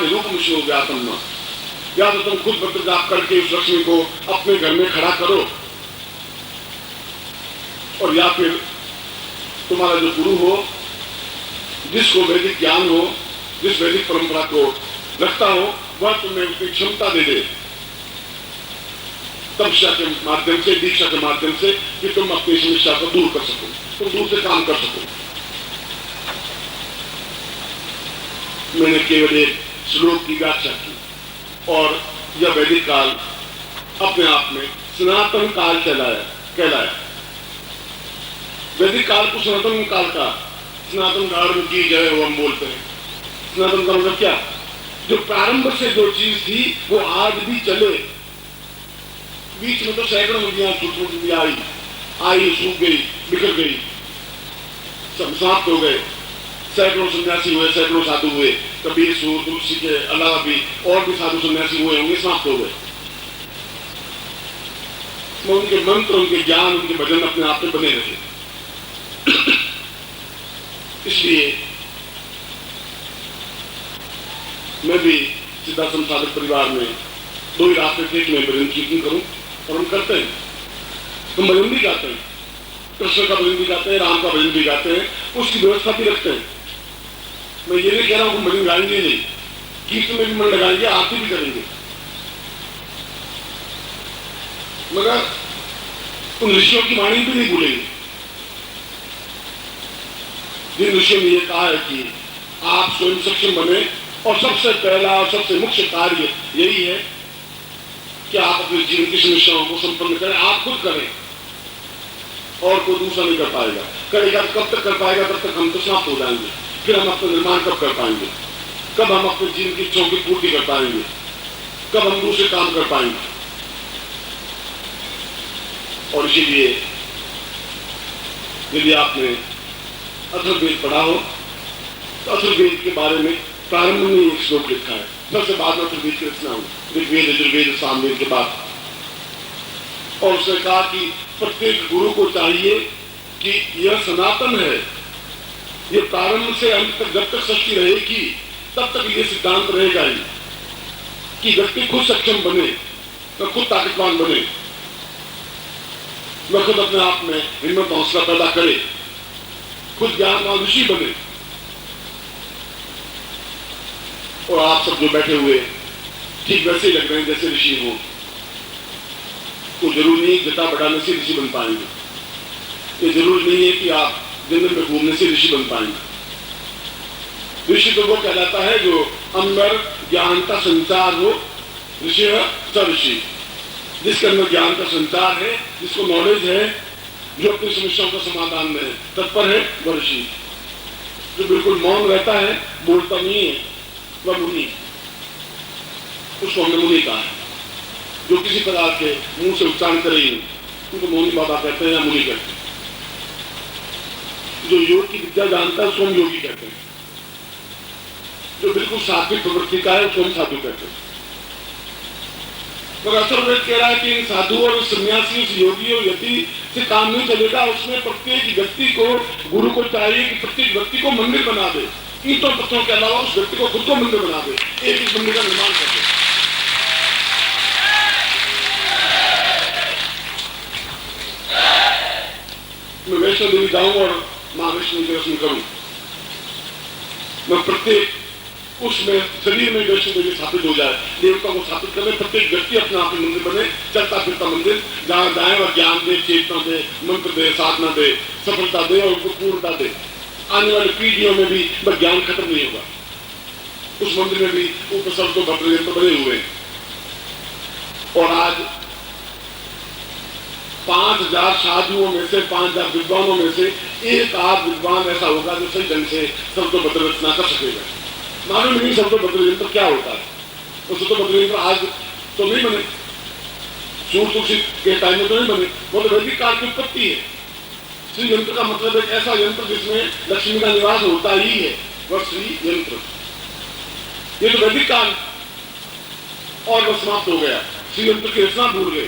ब्रह्मचारी रूप मिश्रो व्यापन्न, या तो तुम खुद मंत्र जाप करके उस लक्ष्मी को अपने घर में खड़ा करो, और या फिर तुम्हारा जो गुरु हो, जिसको वैदिक ज्ञान हो, जिस वैदिक परंपरा को रखता हो, वह तुम्हें उसकी क्षमता दे दे तपस्या के माध्यम से, दीक्षा के माध्यम से, कि तुम अपनी समस्या को दूर कर सको, तुम दूर से काम कर सको। मैंने केवल एक श्लोक की व्याख्या की, और यह वैदिक काल अपने आप में सनातन काल कहलाया। वैदिक काल को सनातन काल का, सनातन धर्म की जय वो हम बोलते हैं। सनातन का मतलब क्या? जो प्रारंभ से जो चीज थी वो आज भी चले। बीच में तो सैकड़ों नदियां, छोटी नदियां आई, सूख गई, बिखर गई, सब समाप्त हो गए। सैकड़ों सन्यासी हुए, सैकड़ों साधु हुए, कबीर, सूर, तुलसी के अलावा भी और भी साधु सन्यासी हुए होंगे, समाप्त हो गए। उनके मंत्र, उनके ज्ञान, उनके भजन अपने आप में बने रहे। इसलिए मैं भी सिद्धाश्रम साधक परिवार में दो ही रास्ते थे कि मैं भजन कीर्तन करूं, और हम करते हैं। हम भजन भी गाते हैं, कृष्ण का भजन भी गाते हैं, राम का भजन भी गाते हैं, उसकी व्यवस्था भी रखते हैं। मैं ये नहीं कह रहा हूं कि भजन गाएंगे नहीं, कीर्तन में भी मन लगाएंगे, आरती भी करेंगे, मगर उन ऋषियों की वाणी भी नहीं भूलेंगे जिन ऋषियों ने ये कहा है कि आप स्वयं सक्षम बने, और सबसे पहला और सबसे मुख्य कार्य यही है कि आप अपने जीवन की समस्याओं को संपन्न करें, आप खुद करें, और कोई दूसरा नहीं कर पाएगा। करेगा कब तक कर पाएगा? तब तक हम तो समाप्त हो जाएंगे। फिर हम अपना निर्माण कब कर पाएंगे? कब हम अपने जीवन की इच्छाओं की पूर्ति कर पाएंगे? कब हम दूसरे काम कर पाएंगे? और इसीलिए यदि आपने अथर्ववेद पढ़ा हो तो अथर्ववेद के बारे में प्रारंभ में एक श्लोक लिखा है, सबसे बाद में अथर्ववेद की रचना हुई, ऋग्वेद, यजुर्वेद, सामवेद के बाद। और उसने कहा कि प्रत्येक गुरु को चाहिए कि यह सनातन है, यह प्रारंभ से अंत तक, जब तक सृष्टि रहेगी तब तक ये सिद्धांत रहेगा ही कि व्यक्ति खुद सक्षम बने, तो खुद ताकतवान बने, वह खुद अपने आप में हिम्मत हौसला पैदा करे, खुद ज्ञानवान ऋषि बने। और आप सब जो बैठे हुए ठीक वैसे ही लग रहे हैं जैसे ऋषि हो, तो जरूरी नहीं जटा बढ़ाने से ऋषि बन पाएंगे, ये जरूरी नहीं है कि आप जंगल में घूमने से ऋषि बन पाएंगे। ऋषि तो वो कहलाता है जो अंदर ज्ञान का संचार हो, ऋषि स ऋषि, जिसके अंदर ज्ञान का संचार है, जिसको नॉलेज है, जो अपनी समस्याओं का समाधान में तत्पर है, वह ऋषि। जो बिल्कुल मौन रहता है, बोलता नहीं है, वह मुनि, उसको हमने मुनि कहा है। जो किसी प्रकार के मुंह से उच्चारण करे ही नहीं, उनको मौनी बाबा कहते हैं या मुनि कहते हैं। जो योग की विद्या जानता है उसको हम योगी कहते हैं। जो बिल्कुल सात्विक प्रवृत्ति का है उसको हम साधु कहते हैं। मगर अथर्ववेद कह रहा है कि इन साधु और सन्यासी, उस योगी और यति से काम नहीं चलेगा। उसमें प्रत्येक व्यक्ति को, गुरु को चाहिए कि प्रत्येक व्यक्ति को मंदिर बना दे, ईंटों पत्थरों के अलावा उस व्यक्ति को खुद को मंदिर बना दे, एक मंदिर का निर्माण कर दे। मैं वैष्णो देवी जाऊं और महाविष्णु के दर्शन करूं, मैं प्रत्येक उसमें शरीर में वैष्णो देवी स्थापित हो जाए, देवता को स्थापित करने, प्रत्येक व्यक्ति अपने आप में मंदिर बने, चलता फिरता मंदिर, जहां जाए वह ज्ञान दे, चेतना दे, मंत्र दे, साधना दे, सफलता दे और पूर्णता दे। आने वाली पीढ़ियों में भी वह ज्ञान खत्म नहीं होगा। उस मंदिर में भी उपसर्ग तो बने हुए हैं। और आज 5000 साधुओं में से, 5000 विद्वानों में से एक आध विद्वान ऐसा होगा जो सही ढंग से शब्दों रचना कर सकेगा। मालूम नहीं शब्दों यंत्र क्या होता है। वो शब्दों यंत्र आज तो नहीं बने, सूर तुलसी के टाइम में तो नहीं बने, वो तो वैदिक काल की उत्पत्ति है। श्री यंत्र का मतलब एक ऐसा यंत्र जिसमें लक्ष्मी का निवास होता ही है, वह श्री यंत्र। ये तो वैदिक काल, और वह समाप्त हो गया। श्री यंत्र की रचना भूल गए,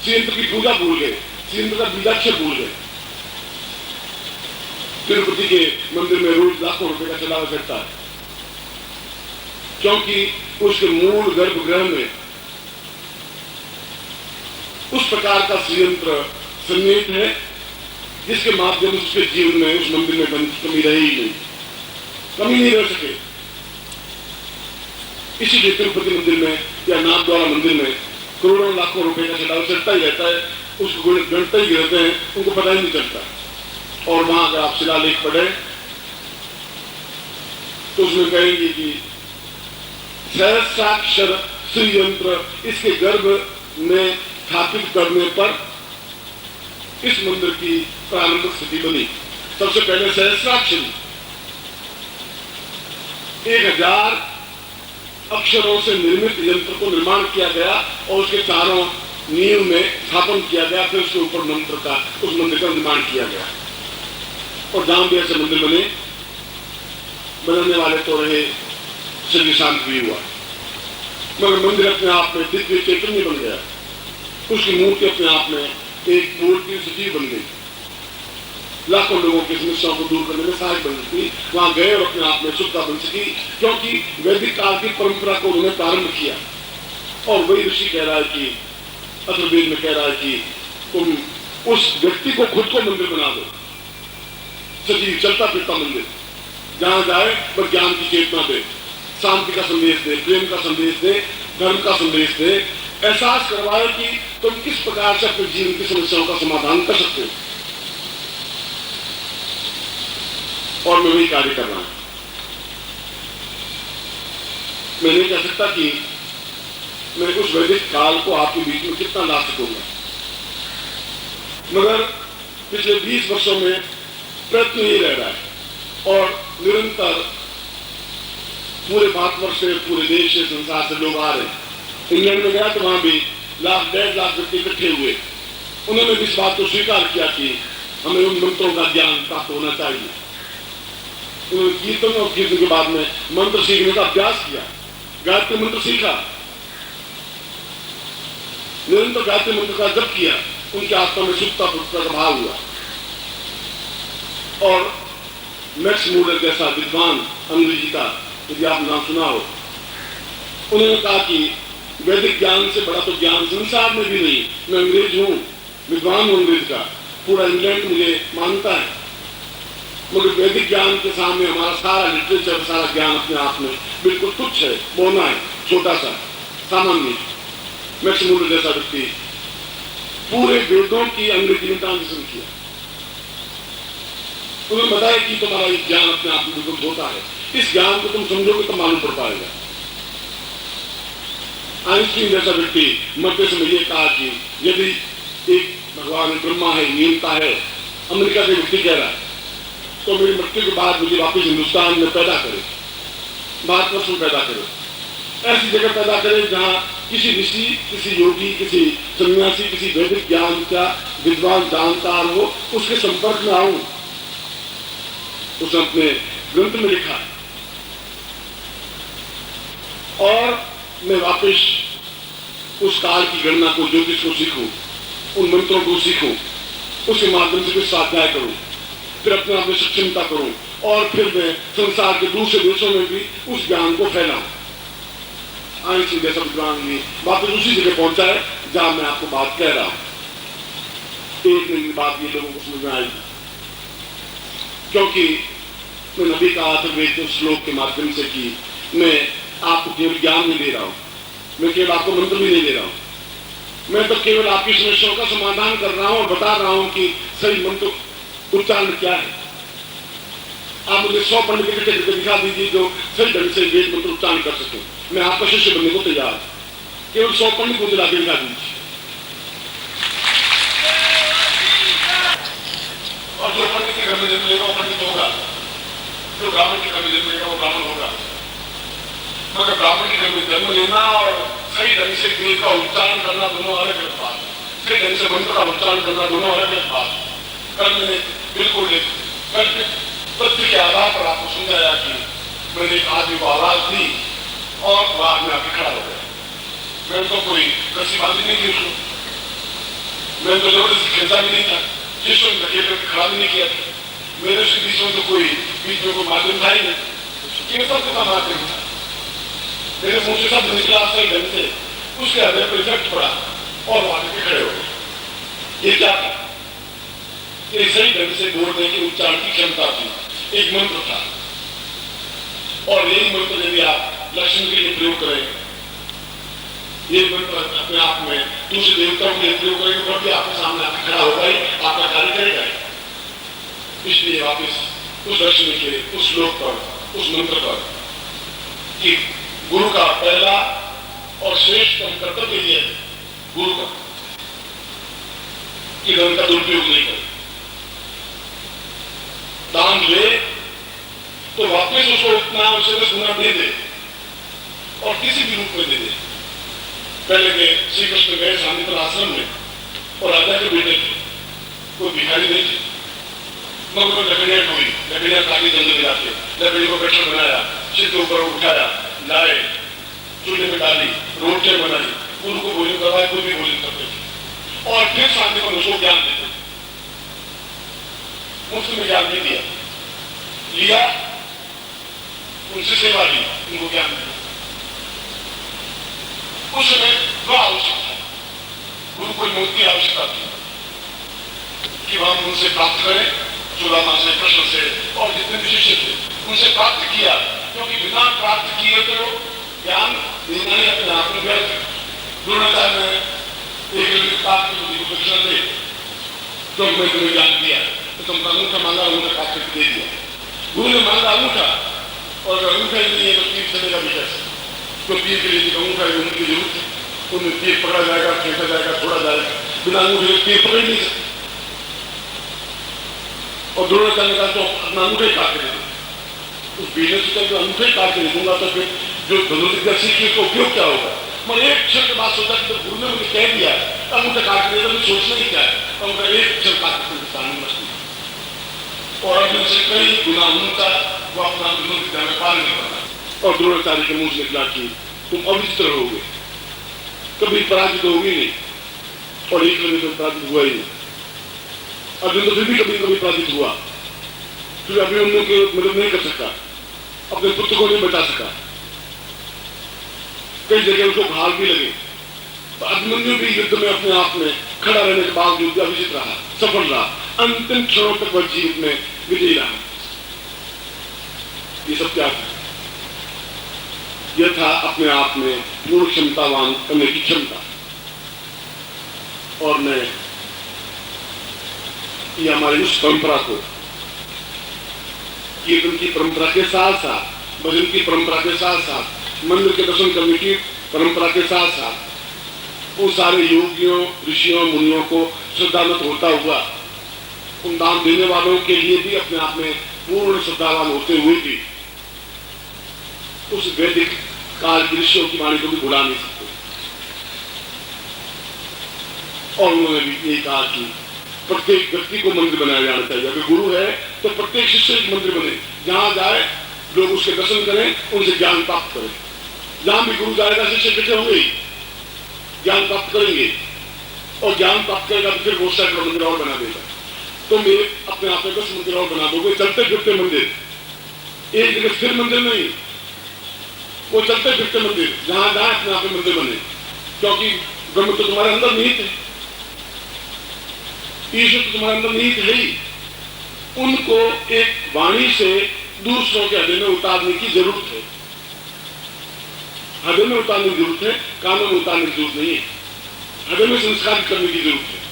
श्री यंत्र की पूजा भूल गए, श्री यंत्र का बीजाक्षर भूल गए। तिरुपति के मंदिर में रोज लाखों रुपए का चलावा करता है, क्योंकि उसके मूल गर्भगृह में उस प्रकार का संयंत्र सन्निहित है जिसके माध्यम से उसके जीवन में उस मंदिर में धन की कमी रही ही नहीं, कमी नहीं रह सके। इसीलिए तिरुपति मंदिर में या नाथद्वारा मंदिर में करोड़ों लाखों रुपए का चढ़ावा चढ़ता ही रहता है, उसको गणते ही रहते हैं, उनको पता ही नहीं चलता। और वहां अगर आप शिलालेख पढ़े तो उसमें कहेंगे कि सहस्राक्षर श्री यंत्र इसके गर्भ में स्थापित करने पर इस मंदिर की प्रारंभिक स्थिति बनी। सबसे पहले सहस्राक्षरी 1000 अक्षरों से निर्मित यंत्र को निर्माण किया गया और उसके चारों नींव में स्थापन किया गया, फिर उसके ऊपर मंत्र का उस मंदिर का निर्माण किया गया। और जहां भी ऐसे मंदिर बने, बनाने वाले तो रहे, शरीर शांत भी हुआ, मगर मंदिर अपने आप में दिव्य चैतन्य बन गया। उसकी मूर्ति अपने आप में एक मूर्ति सजीव बन गई, लाखों लोगों की समस्याओं को दूर करने में सहायक बन सकी। वहां गए और अपने आप में शुद्धता बन सकी, क्योंकि वैदिक काल की परंपरा को उन्होंने प्रारंभ किया। और वही ऋषि कह रहा है कि अथर्ववेद में कह रहा है कि तुम उस व्यक्ति को खुद को मंदिर बना दो, सजीव चलता फिरता मंदिर, जहां जाए पर ज्ञान की चेतना दे, शांति का संदेश दे, प्रेम का संदेश दे, धर्म का संदेश दे, एहसास करवाए कि तुम किस प्रकार से अपने जीवन की समस्याओं का समाधान कर सकते हो। और मैं वही कार्य कर रहा हूं। मैं नहीं कह सकता कि मैं उस वैदिक काल को आपके बीच में कितना ला सकूंगा, मगर पिछले 20 वर्षों में प्रयत्न ही रह रहा है और निरंतर पूरे भारतवर्ष से, पूरे देश से, संसार से लोग आ रहे हैं। इंग्लैंड में गया तो वहां भी 1.5 लाख व्यक्ति इकट्ठे हुए। उन्होंने भी इस बात को स्वीकार किया कि हमें उन मंत्रों का ज्ञान प्राप्त होना चाहिए। उन्होंने कीर्तन और कीर्तन के बाद में मंत्र सीखने का अभ्यास किया, गायत्री मंत्र सीखा, निरंतर गायत्री मंत्र का जप किया, उनकी आत्मा में शुद्धता का भाव हुआ। और मैक्स मूलर जैसा विद्वान अंग्रेजी का, यदि आप नाम सुना हो, उन्होंने कहा कि वैदिक ज्ञान से बड़ा तो ज्ञान संसार में भी नहीं। मैं अंग्रेज हूं, विद्वान हूं अंग्रेज का, पूरा इंग्लैंड मुझे मानता है, मगर वैदिक ज्ञान के सामने हमारा सारा लिटरेचर, सारा ज्ञान अपने आप में बिल्कुल तुच्छ है, बोना है, छोटा सा, सामान्य। मैक्स मूलर जैसा व्यक्ति पूरे वेदों की अंग्रेजी में ट्रांसलेशन किया। उन्होंने बताया कि तुम्हारा ये ज्ञान अपने आप में बिल्कुल होता है, इस ज्ञान को तुम समझोगे तो मालूम पड़ पाएगा। आइंस्टीन जैसा व्यक्ति मरते समय ये कहा कि यदि एक भगवान ब्रह्मा है, नियंता है, अमेरिका से व्यक्ति कह रहा है, तो मेरी मृत्यु के बाद मुझे वापस हिंदुस्तान में पैदा करे, भारतवर्ष में पैदा करे, ऐसी जगह पैदा करे जहां किसी ऋषि, किसी योगी, किसी सन्यासी, किसी वैदिक ज्ञान का विद्वान जानकार हो, उसके संपर्क में आऊं। उसने अपने ग्रंथ में लिखा है। और मैं वापस उस काल की गणना को, ज्योतिष को सीखूं, उन मंत्रों को सीखूं, उसके माध्यम से कुछ साध्याय करूं, फिर अपने आप में सक्षमता करूं, और फिर मैं संसार के दूसरे देशों में भी उस ज्ञान को फैलाऊं। आइंस्टीन जैसा विद्वान भी वापस उसी जगह पहुंचा है जहां मैं आपको बात कह रहा हूं। एक दिन बात ये लोगों को समझ में आएगी, क्योंकि मैं नबी का अथर्ववेद श्लोक के माध्यम से कि मैं आपको केवल ज्ञान नहीं दे रहा हूं, मैं केवल आपको मंत्र भी नहीं दे रहा हूं, मैं तो केवल आपकी समस्याओं का समाधान कर रहा हूं और बता रहा हूं कि सही मंत्र उच्चारण क्या है। आप मुझे 100 पंडित इकट्ठे करके दिखा दीजिए जो सही ढंग से वेद मंत्र उच्चारण कर सके, मैं आपका शिष्य बनने को तैयार हूं। केवल 100 पंडित मुझे लाके दिखा दीजिए, और जो पंडित के घर में जन्म लेगा वो पंडित होगा, जो ब्राह्मण के घर में जन्म लेगा वो ब्राह्मण होगा। मगर ब्राह्मण के घर में जन्म लेना और सही ढंग से वेद का उच्चारण करना दोनों अलग अलग बात, सही ढंग से मंत्र का उच्चारण करना दोनों अलग अलग बात। कल मैंने बिल्कुल तथ्य के आधार पर आपको समझाया कि मैंने एक आदमी को आवाज दी और बाद में आके खड़ा हो गया। मैंने तो कोई रस्सी बांधी नहीं की उसको, मैंने तो जबरदस्ती खेलता भी नहीं था, जिसको धकेल करके खड़ा भी नहीं किया था, मेरे उसके बीच में तो कोई बीच में कोई माध्यम था ही नहीं, केवल का माध्यम था। मेरे मुंह से शब्द निकला सही ढंग से, उसके हृदय पर इफेक्ट पड़ा और वो आगे खड़े हो गए। ये क्या था? ये सही ढंग से बोलने की उच्चारण की क्षमता थी, एक मंत्र था। और यही मंत्र यदि आप लक्ष्मी के लिए प्रयोग करें, ये मंत्र अपने आप में दूसरे देवताओं के लिए प्रयोग करेंगे तो भी आपके सामने आकर खड़ा होगा ही, आपका कार्य करेगा। इसलिए वापिस उस लक्ष्मी के उस श्लोक पर, उस मंत्र पर कि गुरु का पहला और श्रेष्ठतम कर्तव्य यह है गुरु का कि धन का दुरुपयोग नहीं करे। दान ले तो वापस उसको उतना उसे 10 गुना दे दे और किसी भी रूप में दे दे। पहले के श्री कृष्ण गए शांतिपुर आश्रम में और राजा के बेटे थे, कोई भिखारी नहीं थे, मगर लकड़ियां ढोई, लकड़ियां काटी जंगल मिलाते, लकड़ी को गठर बनाया, सिर के ऊपर उठाया, लाए, चूल्हे में डाली, रोटियां बनाई, उनको भोजन करवाए, कोई भी भोजन करते थे और फिर शांति पर उसको ज्ञान देते थे। मुफ्त में ज्ञान नहीं दिया, लिया, उनसे सेवा ली, उनको ज्ञान दिया। उस समय वह आवश्यक था, गुरु को मौत की आवश्यकता थी कि वह उनसे प्राप्त करें। सुदामा से, कृष्ण से और जितने भी शिष्य थे उनसे प्राप्त किया, क्योंकि बिना प्राप्त किए तो ज्ञान देना ही अपने आप में व्यर्थ है। द्रोणाचार्य ने एक बात की बुद्धि को दक्षिणा दे, तो मैं तुम्हें ज्ञान दिया तो तुमका अंगूठा मांगा, अंगूठा काट करके दे दिया। गुरु ने मांगा अंगूठा, और अगर अंगूठा ही नहीं है तो तीर चलेगा भी कैसे? तो तीर के लिए अंगूठा उनकी जरूरत है, उन्हें तीर पकड़ा जाएगा, फेंका जाएगा, छोड़ा जाएगा, बिना अंगूठे तीर पकड़ नहीं सकते। और द्रोणाचार्य ने कहा तो अपना अंगूठा ही काट के दे दो। उस बीने से तो अंगूठा ही काट के दे दूंगा तो फिर जो धनुर्विद्या सीखी उसका उपयोग क्या होगा? मैं एक क्षण के बाद सोचा कि तो गुरु ने मुझे कह दिया अंगूठा काट के दे, तो सोचना ही क्या है, अंगूठा एक क्षण काट के सामने मछली। और अब उनसे कई गुना उनका वो अपना धनुर्विद्या में पालन नहीं करना। और द्रोणाचार्य के मुंह से निकला कि तुम अविचित्र होगे, कभी पराजित होगी नहीं, और एक लगे तो पराजित हुआ ही नहीं। अर्जुन तो फिर भी कभी कभी पराजित हुआ, फिर अभिमन्यु की मदद नहीं कर सकता, अपने पुत्र को नहीं बचा सका, कई जगह उसको घाल भी लगे, तो अभिमन्यु भी युद्ध में अपने आप में खड़ा रहने के बावजूद अभिजित रहा, सफल रहा, अंतिम क्षणों तक वह जीत में विजयी रहा। ये सब क्या था? यह था अपने आप में पूर्ण क्षमतावान करने की क्षमता। और मैं ये हमारी उस परंपरा को, कीर्तन की परंपरा के साथ साथ, भजन की परंपरा के साथ साथ, मंदिर के दर्शन करने की परंपरा के साथ साथ उन सारे योगियों, ऋषियों, मुनियों को श्रद्धामत होता हुआ, उन दान देने वालों के लिए भी अपने आप में पूर्ण श्रद्धावान होते हुए भी उस वैदिक काल की ऋषियों की वाणी को भी भुला नहीं सकते। और उन्होंने भी यही कहा कि प्रत्येक व्यक्ति को मंदिर बनाया जाना चाहिए। अगर गुरु है तो प्रत्येक शिष्य एक मंदिर बने, जहां जाए लोग उसके दर्शन करें, उनसे ज्ञान प्राप्त करें। जहां भी गुरु जाएगा शिष्य इकट्ठे होंगे, ज्ञान प्राप्त करेंगे, और ज्ञान प्राप्त करेगा तो फिर वो सैकड़ों मंदिर और बना देगा। तो मैं अपने आप में 10 मंदिर और बना दोगे, चलते फिरते मंदिर, एक जगह स्थिर मंदिर नहीं, वो चलते फिरते मंदिर, जहां जाए अपने आप में मंदिर बने, क्योंकि ब्रह्म तो तुम्हारे अंदर निहित है, ईश्वर तो तुम्हारे अंदर निहित है ही। उनको एक वाणी से दूसरों के हृदय में उतारने की जरूरत है, हृदय में उतारने की जरूरत है, कानों में उतारने की जरूरत नहीं है, हृदय में संस्कार करने की जरूरत है।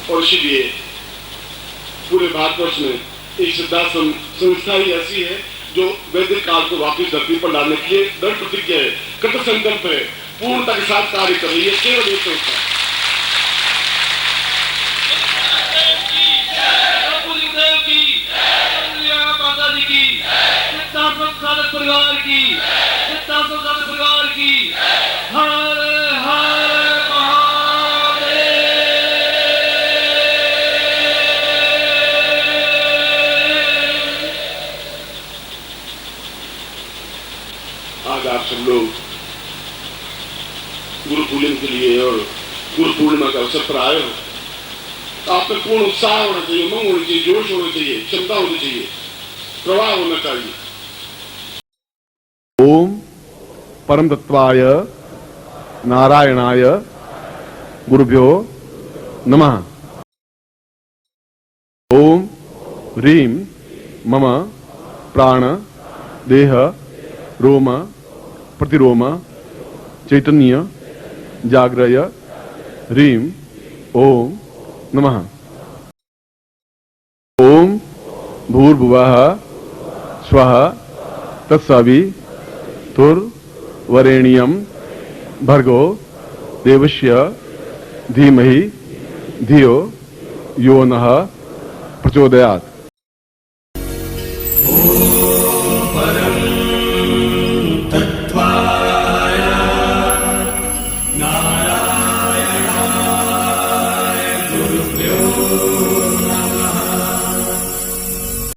और इसीलिए पूरे भारतवर्ष में एक सिद्धाश्रम संस्था ही ऐसी है जो वैदिक काल को वापस धरती पर लाने के लिए दृढ़ प्रतिज्ञा है, कृत संकल्प है, पूर्णता के साथ कार्य कर रही है। केवल एक संस्था परिवार की, परिवार की, हर हर महादेव। आज आप सब लोग गुरु पूजन के लिए और गुरु पूर्णिमा के अवसर पर आए हो। आप में पूर्ण उत्साह होना चाहिए, उमंग होनी चाहिए, जोश होना चाहिए, क्षमता होनी चाहिए, प्रवाह होना चाहिए। ओम परम तत्वाय नारायणाय गुरुभ्यो नमः। ओम ह्रीं मम प्राण देह रोम प्रतिरोम चैतन्य जाग्रय ह्रीं ओम नमः। ओम भूर्भुवः स्वः तत्सवितुर्वरेण्यं भर्गो देवस्य धीमहि धियो यो नः प्रचोदयात्।